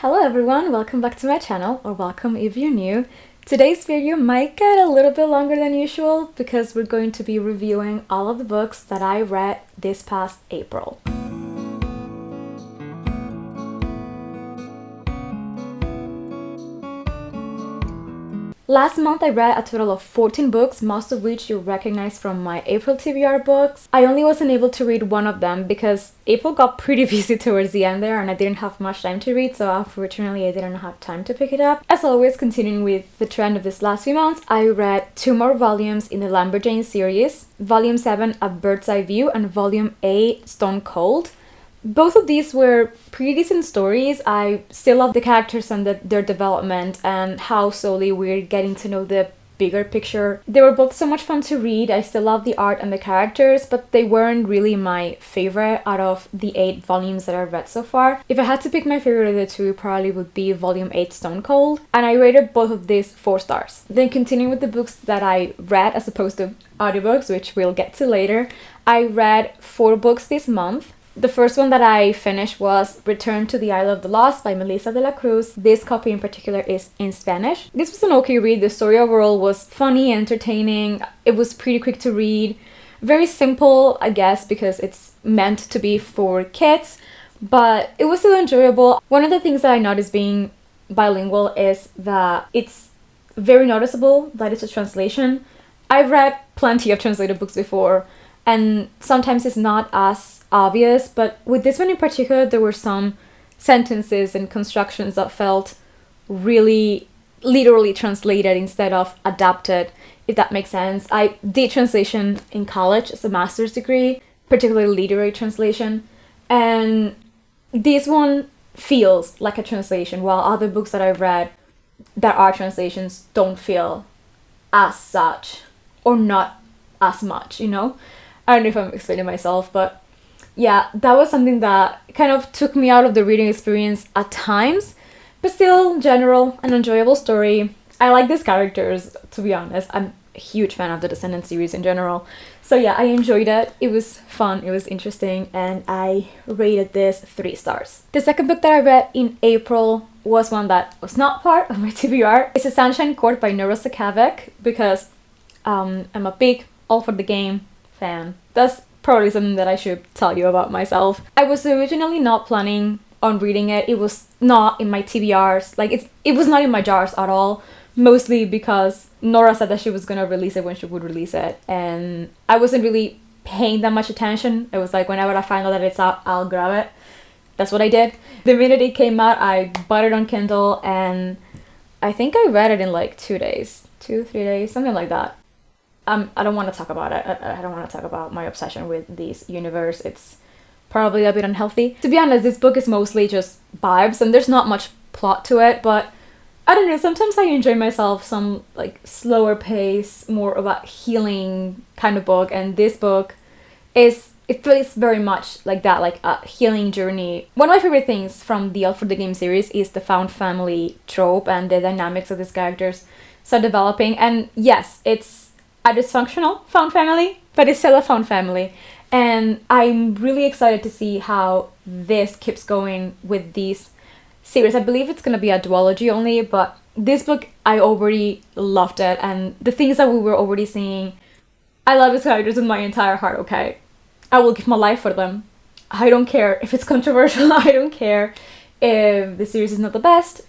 Hello everyone, welcome back to my channel, or welcome if you're new. Today's video might get a little bit longer than usual because we're going to be reviewing all of the books that I read this past April. Last month I read a total of 14 books, most of which you'll recognize from my April TBR books. I only wasn't able to read one of them because April got pretty busy towards the end there and I didn't have much time to read, so unfortunately I didn't have time to pick it up. As always, continuing with the trend of this last few months, I read 2 more volumes in the Lumberjane series, Volume 7 A Bird's Eye View and Volume 8 Stone Cold. Both of these were pretty decent stories. I still love the characters and their development and how slowly we're getting to know the bigger picture. They were both so much fun to read. I still love the art and the characters, but they weren't really my favorite out of the 8 volumes that I've read so far. If I had to pick my favorite of the 2, it probably would be Volume 8 Stone Cold, and I rated both of these 4 stars. Then continuing with the books that I read as opposed to audiobooks, which we'll get to later, I read 4 books this month. The first one that I finished was Return to the Isle of the Lost by Melissa de la Cruz. This copy in particular is in Spanish. This was an okay read. The story overall was funny, entertaining. It was pretty quick to read. Very simple, I guess, because it's meant to be for kids, but it was still enjoyable. One of the things that I noticed being bilingual is that it's very noticeable that it's a translation. I've read plenty of translated books before, and sometimes it's not as obvious, but with this one in particular, there were some sentences and constructions that felt really literally translated instead of adapted, if that makes sense. I did translation in college as a master's degree, particularly literary translation, and this one feels like a translation, while other books that I've read that are translations don't feel as such, or not as much, you know? I don't know if I'm explaining myself, but yeah, that was something that kind of took me out of the reading experience at times, but still, in general, an enjoyable story. I like these characters, to be honest. I'm a huge fan of the Descendants series in general. So yeah, I enjoyed it. It was fun, it was interesting, and I rated this 3 stars. The second book that I read in April was one that was not part of my TBR. It's A Sunshine Court by Nora Sakavek, because I'm a big All for the Game fan. That's probably something that I should tell you about myself. I was originally not planning on reading it. It was not in my TBRs. Like, it was not in my jars at all. Mostly because Nora said that she was gonna release it when she would release it, and I wasn't really paying that much attention. It was like, whenever I find out that it's out, I'll grab it. That's what I did. The minute it came out, I bought it on Kindle, and I think I read it in like 2 days. 2-3 days, something like that. I don't want to talk about it. I don't want to talk about my obsession with this universe. It's probably a bit unhealthy. To be honest, this book is mostly just vibes and there's not much plot to it, but I don't know, sometimes I enjoy myself some like slower pace, more of a healing kind of book, and this book it feels very much like that, like a healing journey. One of my favorite things from the All for the Game series is the found family trope and the dynamics of these characters start developing, and yes, it's a dysfunctional found family, but it's still a found family. And I'm really excited to see how this keeps going with these series. I believe it's going to be a duology only, but this book, I already loved it. And the things that we were already seeing, I love these characters with my entire heart, okay? I will give my life for them. I don't care if it's controversial. I don't care if the series is not the best.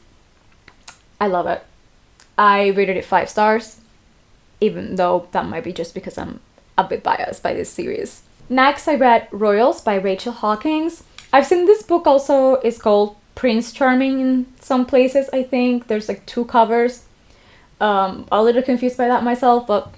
I love it. I rated it 5 stars. Even though that might be just because I'm a bit biased by this series. Next, I read Royals by Rachel Hawkins. I've seen this book also is called Prince Charming in some places, I think. There's like 2 covers. A little confused by that myself, but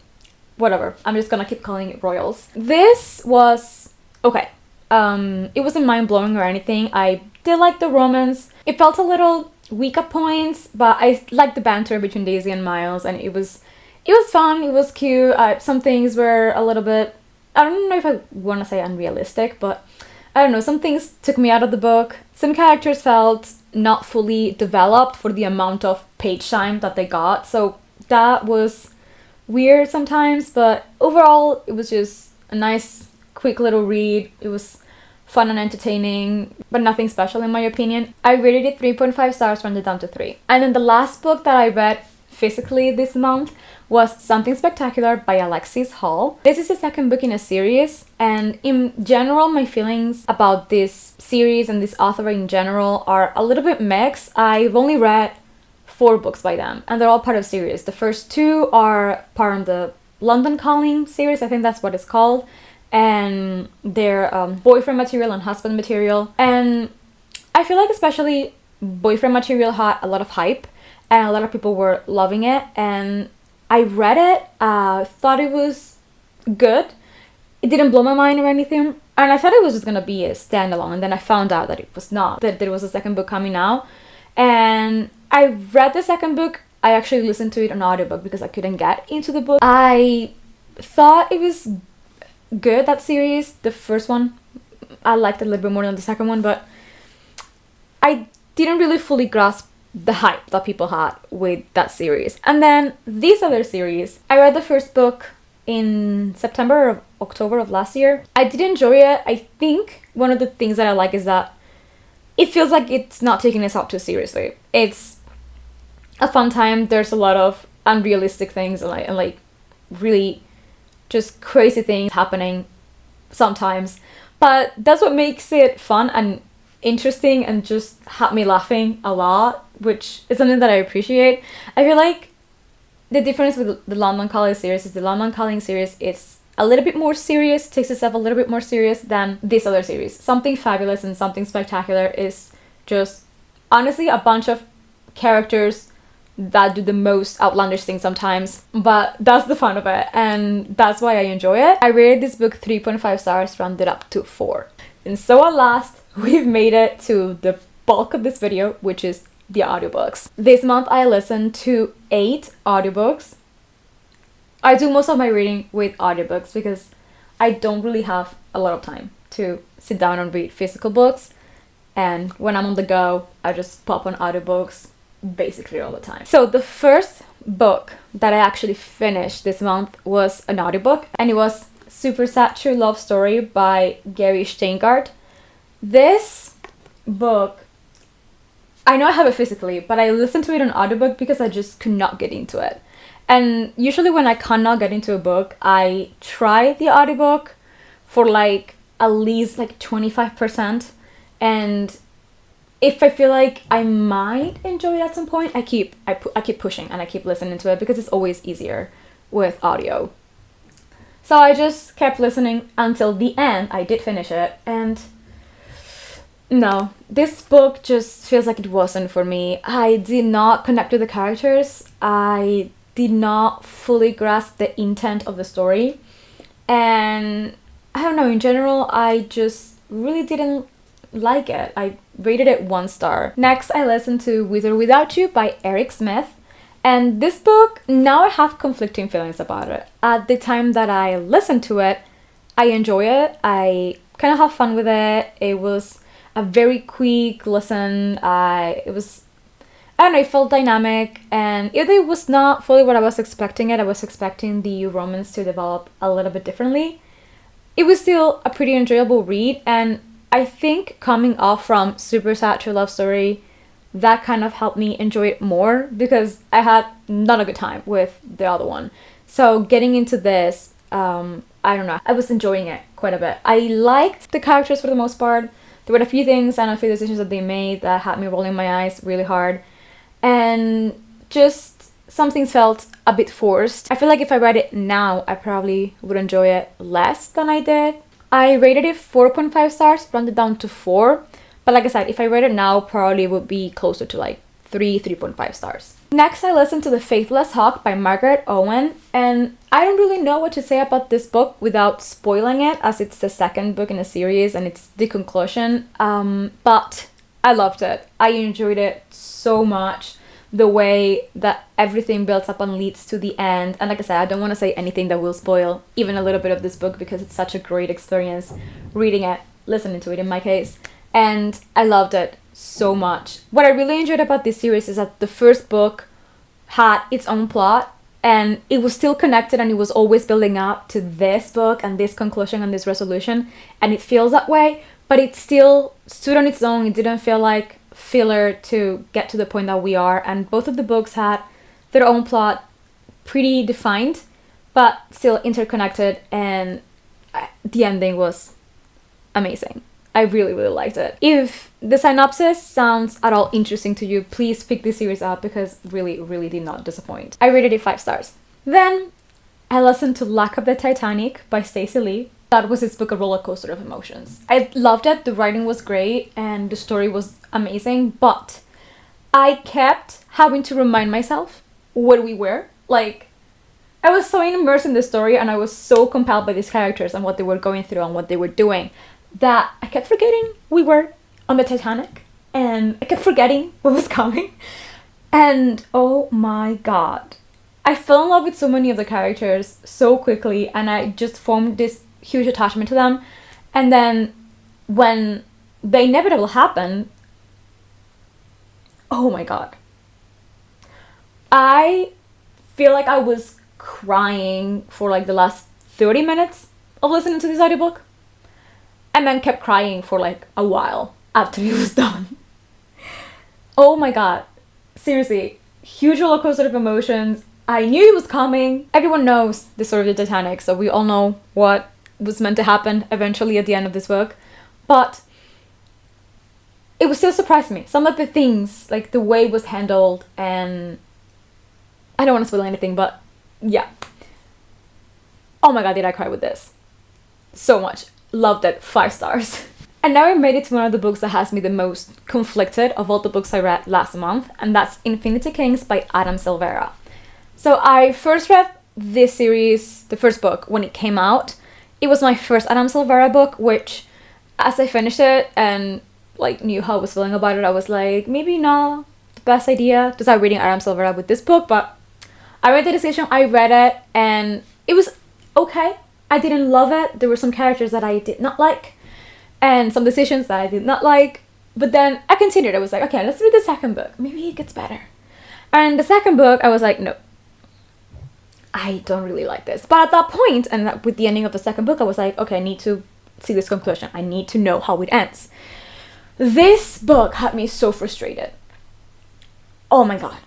whatever. I'm just gonna keep calling it Royals. This was okay. It wasn't mind-blowing or anything. I did like the romance. It felt a little weak at points, but I liked the banter between Daisy and Miles, and it was fun, it was cute. Some things were a little bit, I don't know if I want to say unrealistic, but I don't know, some things took me out of the book. Some characters felt not fully developed for the amount of page time that they got, so that was weird sometimes, but overall it was just a nice, quick little read. It was fun and entertaining, but nothing special in my opinion. I rated it 3.5 stars, rounded down to 3. And then the last book that I read physically this month was Something Spectacular by Alexis Hall. This is the second book in a series, and in general my feelings about this series and this author in general are a little bit mixed. I've only read 4 books by them, and they're all part of series. The first 2 are part of the London Calling series, I think that's what it's called, and they're boyfriend material and husband material. And I feel like especially boyfriend material had a lot of hype, and a lot of people were loving it, and I read it, thought it was good. It didn't blow my mind or anything, and I thought it was just gonna be a standalone, and then I found out that it was not, that there was a second book coming out. And I read the second book. I actually listened to it on audiobook because I couldn't get into the book. I thought it was good, that series. The first one, I liked it a little bit more than the second one, but I didn't really fully grasp the hype that people had with that series. And then this other series, I read the first book in September or October of last year. I did enjoy it. I think one of the things that I like is that it feels like it's not taking itself too seriously. It's a fun time. There's a lot of unrealistic things and like really just crazy things happening sometimes, but that's what makes it fun and interesting and just had me laughing a lot, which is something that I appreciate. I feel like the difference with the London Calling series is the London Calling series is a little bit more serious, takes itself a little bit more serious than this other series. Something Fabulous and Something Spectacular is just honestly a bunch of characters that do the most outlandish things sometimes, but that's the fun of it, and that's why I enjoy it. I rated this book 3.5 stars, rounded up to 4. And so at last, we've made it to the bulk of this video, which is the audiobooks. This month I listened to 8 audiobooks. I do most of my reading with audiobooks because I don't really have a lot of time to sit down and read physical books, and when I'm on the go, I just pop on audiobooks basically all the time. So the first book that I actually finished this month was an audiobook, and it was Super Sad True Love Story by Gary Steingart. This book, I know I have it physically, but I listened to it on audiobook because I just could not get into it. And usually when I cannot get into a book, I try the audiobook for like at least like 25%, and if I feel like I might enjoy it at some point, I keep pushing and I keep listening to it because it's always easier with audio. So I just kept listening until the end. I did finish it, and no, this book just feels like it wasn't for me. I did not connect with the characters. I did not fully grasp the intent of the story, and I don't know, in general, I just really didn't like it. I rated it 1 star. Next, I listened to With or Without You by Eric Smith. And this book, now I have conflicting feelings about it. At the time that I listened to it, I enjoy it. I kind of have fun with it. It was a very quick listen. I don't know, it felt dynamic, and it was not fully what I was expecting it. I was expecting the romance to develop a little bit differently. It was still a pretty enjoyable read, and I think coming off from Super Sad True Love Story, that kind of helped me enjoy it more because I had not a good time with the other one. So getting into this, I don't know, I was enjoying it quite a bit. I liked the characters for the most part. There were a few things and a few decisions that they made that had me rolling my eyes really hard, and just some things felt a bit forced. I feel like if I read it now, I probably would enjoy it less than I did. I rated it 4.5 stars, rounded down to 4. But like I said, if I read it now, probably would be closer to like 3.5 stars. Next, I listened to The Faithless Hawk by Margaret Owen. And I don't really know what to say about this book without spoiling it, as it's the second book in a series and it's the conclusion. But I loved it. I enjoyed it so much. The way that everything builds up and leads to the end. And like I said, I don't want to say anything that will spoil even a little bit of this book because it's such a great experience reading it, listening to it in my case. And I loved it so much. What I really enjoyed about this series is that the first book had its own plot, and it was still connected, and it was always building up to this book and this conclusion and this resolution, and it feels that way. but it still stood on its own. It didn't feel like filler to get to the point that we are, and both of the books had their own plot, pretty defined, but still interconnected, and the ending was amazing. I really, really liked it. If the synopsis sounds at all interesting to you, please pick this series up, because really, really did not disappoint. I rated it 5 stars. Then I listened to Lack of the Titanic by Stacey Lee. That was its book, A Roller Coaster of Emotions. I loved it. The writing was great and the story was amazing, but I kept having to remind myself what we were. Like, I was so immersed in the story and I was so compelled by these characters and what they were going through and what they were doing that I kept forgetting we were on the Titanic, and I kept forgetting what was coming. And oh my god, I fell in love with so many of the characters so quickly, and I just formed this huge attachment to them. And then when the inevitable happened, oh my god, I feel like I was crying for like the last 30 minutes of listening to this audiobook, and then kept crying for like a while after it was done. Oh my god, seriously, huge roller coaster of emotions. I knew it was coming. Everyone knows the story of the Titanic, so we all know what was meant to happen eventually at the end of this book, but it was still surprised me. Some of the things, like the way it was handled, and I don't want to spoil anything, but yeah. Oh my god, did I cry with this so much. Loved it. 5 stars. And now I made it to one of the books that has me the most conflicted of all the books I read last month, and that's Infinity Kings by Adam Silvera. So I first read this series, the first book, when it came out. It was my first Adam Silvera book, which as I finished it and like knew how I was feeling about it, I was like, maybe not the best idea to start reading Adam Silvera with this book, but I made the decision, I read it, and it was okay. I didn't love it. There were some characters that I did not like, and some decisions that I did not like, but then I continued. I was like, okay, let's read the second book. Maybe it gets better. And the second book, I was like, no, I don't really like this. But at that point, and with the ending of the second book, I was like, okay, I need to see this conclusion. I need to know how it ends. This book had me so frustrated. Oh my god.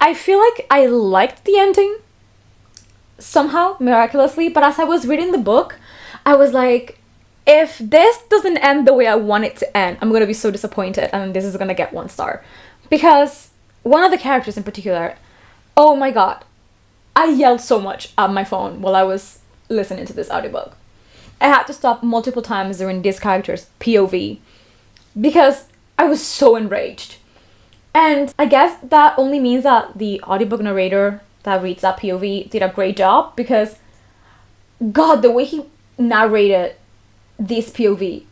I feel like I liked the ending somehow, miraculously, but as I was reading the book, I was like, if this doesn't end the way I want it to end, I'm gonna be so disappointed, and this is gonna get 1 star. Because one of the characters in particular, oh my god, I yelled so much at my phone while I was listening to this audiobook. I had to stop multiple times during this character's POV because I was so enraged. And I guess that only means that the audiobook narrator that reads that POV did a great job, because god, the way he narrated this POV,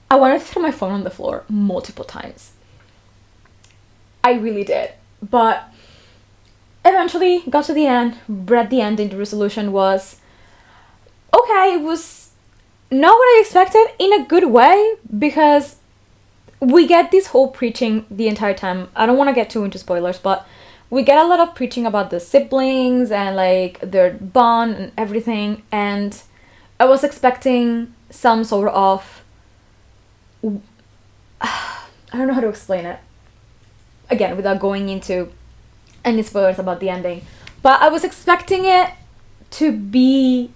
I wanted to throw my phone on the floor multiple times. I really did. But eventually got to the end, read the ending. The resolution was okay. It was not what I expected, in a good way, because we get this whole preaching the entire time. I don't want to get too into spoilers, but we get a lot of preaching about the siblings and like their bond and everything, and I was expecting some sort of I don't know how to explain it, again, without going into any spoilers about the ending, but I was expecting it to be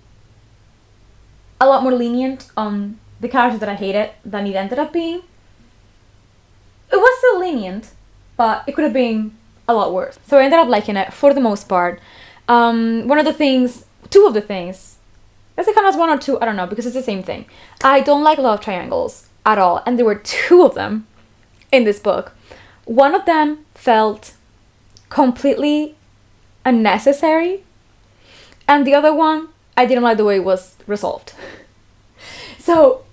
a lot more lenient on the characters that I hated than it ended up being. It was still lenient, but it could have been a lot worse. So I ended up liking it for the most part. Two of the things, let's say kind of 1 or 2, I don't know, because it's the same thing. I don't like love triangles at all, and there were 2 of them in this book. One of them felt completely unnecessary, and the other one, I didn't like the way it was resolved. So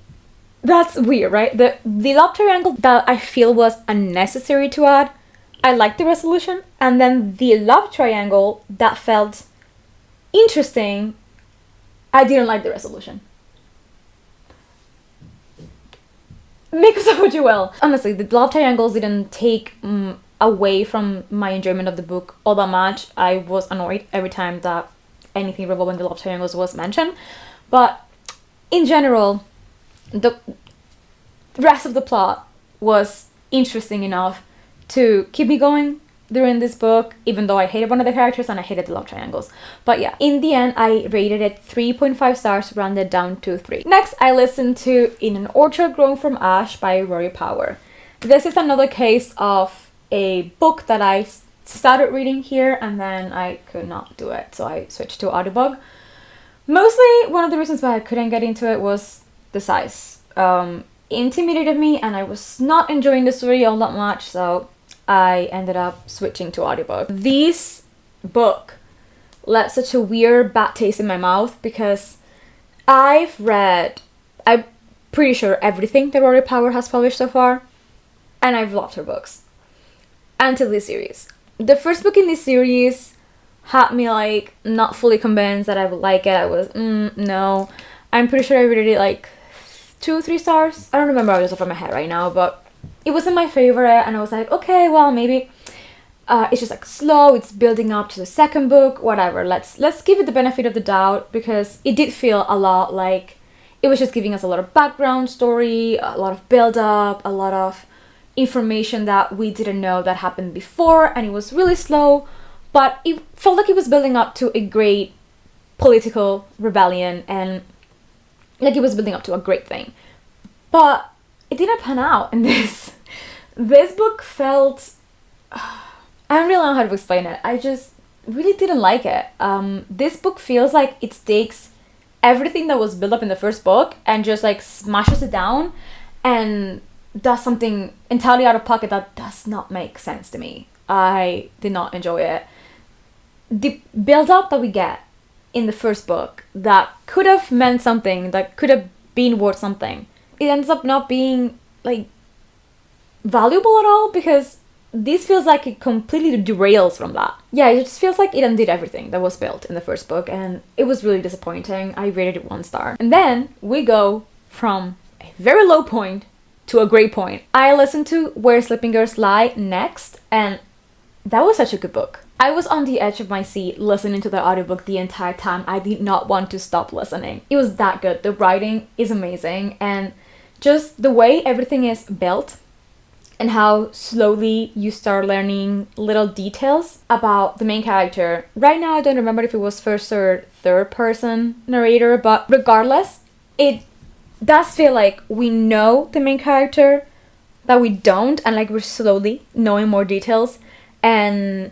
that's weird, right? The love triangle that I feel was unnecessary to add, I liked the resolution, and then the love triangle that felt interesting, I didn't like the resolution. Make of what you will. Honestly, the love triangles didn't take away from my enjoyment of the book all that much. I was annoyed every time that anything revolving the love triangles was mentioned. But in general, the rest of the plot was interesting enough to keep me going during this book, even though I hated one of the characters and I hated the love triangles. But yeah, in the end, I rated it 3.5 stars, rounded down to 3. Next, I listened to In an Orchard Grown from Ash by Rory Power. This is another case of a book that I started reading here and then I could not do it, so I switched to audiobook. Mostly, one of the reasons why I couldn't get into it was the size. Intimidated me and I was not enjoying the story all that much, so I ended up switching to audiobook. This book left such a weird bad taste in my mouth because I'm pretty sure everything that Rory Power has published so far, and I've loved her books until this series. The first book in this series had me like not fully convinced that I would like it. I was no. I'm pretty sure I rated it like 2 or 3 stars. I don't remember off the top of my head right now, but it wasn't my favorite, and I was like, okay, well, maybe it's just like slow, it's building up to the second book, whatever. Let's give it the benefit of the doubt, because it did feel a lot like it was just giving us a lot of background story, a lot of build up, a lot of information that we didn't know that happened before, and it was really slow, but it felt like it was building up to a great political rebellion, and like it was building up to a great thing. But it didn't pan out in this. This book felt... I don't really know how to explain it. I just really didn't like it. This book feels like it takes everything that was built up in the first book and just like smashes it down and does something entirely out of pocket that does not make sense to me. I did not enjoy it. The build-up that we get in the first book that could have meant something, that could have been worth something, it ends up not being like valuable at all, because this feels like it completely derails from that. Yeah, it just feels like it undid everything that was built in the first book, and it was really disappointing. I rated it 1 star. And then we go from a very low point to a great point. I listened to Where Sleeping Girls Lie next, and that was such a good book. I was on the edge of my seat listening to the audiobook the entire time. I did not want to stop listening. It was that good. The writing is amazing, and just the way everything is built and how slowly you start learning little details about the main character. Right now, I don't remember if it was first or third person narrator, but regardless, it does feel like we know the main character, but we don't, and like we're slowly knowing more details, and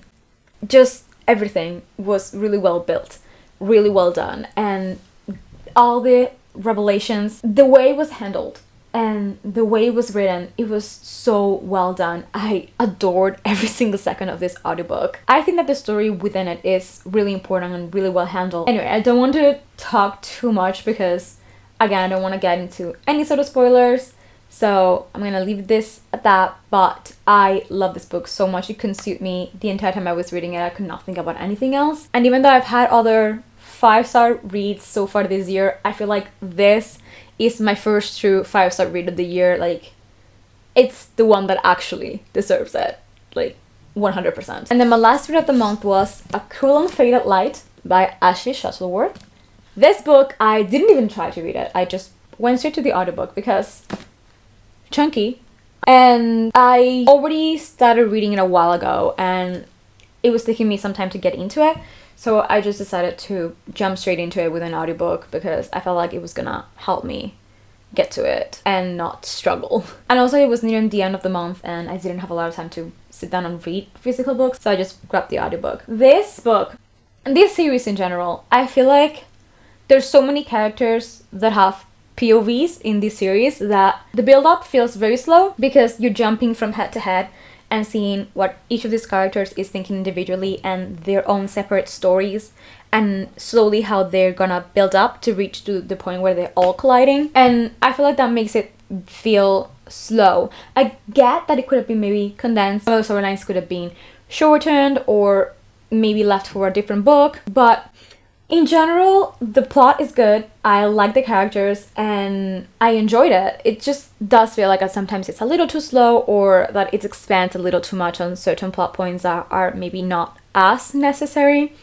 just everything was really well built, really well done, and all the revelations, the way it was handled and the way it was written, it was so well done. I adored every single second of this audiobook. I think that the story within it is really important and really well handled. Anyway, I don't want to talk too much because, again, I don't want to get into any sort of spoilers, so I'm gonna leave this at that. But I love this book so much. It consumed me the entire time I was reading it. I could not think about anything else. And even though I've had other 5-star reads so far this year, I feel like this is my first true 5-star read of the year. Like, it's the one that actually deserves it, like 100%. And then my last read of the month was A Cruel and Faded Light by Ashley Shuttleworth. This book, I didn't even try to read it. I just went straight to the audiobook because chunky, and I already started reading it a while ago and it was taking me some time to get into it. So I just decided to jump straight into it with an audiobook because I felt like it was gonna help me get to it and not struggle. And also it was near the end of the month and I didn't have a lot of time to sit down and read physical books, so I just grabbed the audiobook. This book, and this series in general, I feel like there's so many characters that have POVs in this series that the build-up feels very slow because you're jumping from head to head and seeing what each of these characters is thinking individually and their own separate stories, and slowly how they're gonna build up to reach to the point where they're all colliding. And I feel like that makes it feel slow. I get that it could have been maybe condensed, some of the storylines could have been shortened or maybe left for a different book, but in general, the plot is good. I like the characters and I enjoyed it. It just does feel like sometimes it's a little too slow, or that it expands a little too much on certain plot points that are maybe not as necessary.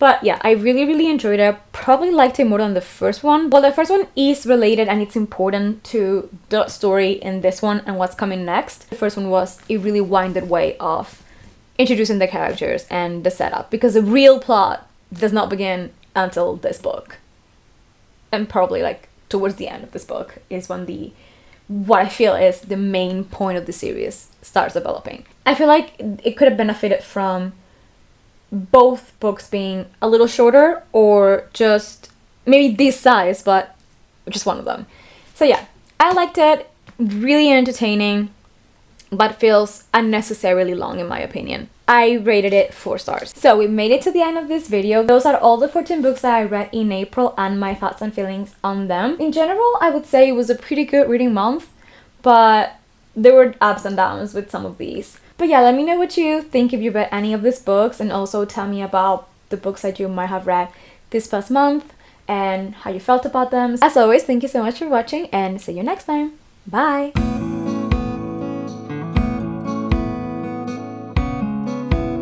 But yeah, I really enjoyed it. Probably liked it more than the first one. Well, the first one is related and it's important to the story in this one and what's coming next. The first one was a really winded way of introducing the characters and the setup, because the real plot does not begin until this book. And probably like towards the end of this book is when what I feel is the main point of the series starts developing. I feel like it could have benefited from both books being a little shorter, or just maybe this size, but just one of them. So yeah, I liked it. Really entertaining, but feels unnecessarily long in my opinion. I rated it 4 stars. So we made it to the end of this video. Those are all the 14 books that I read in April and my thoughts and feelings on them. In general, I would say it was a pretty good reading month, but there were ups and downs with some of these. But yeah, let me know what you think if you read any of these books, and also tell me about the books that you might have read this past month and how you felt about them. As always, thank you so much for watching and see you next time. Bye!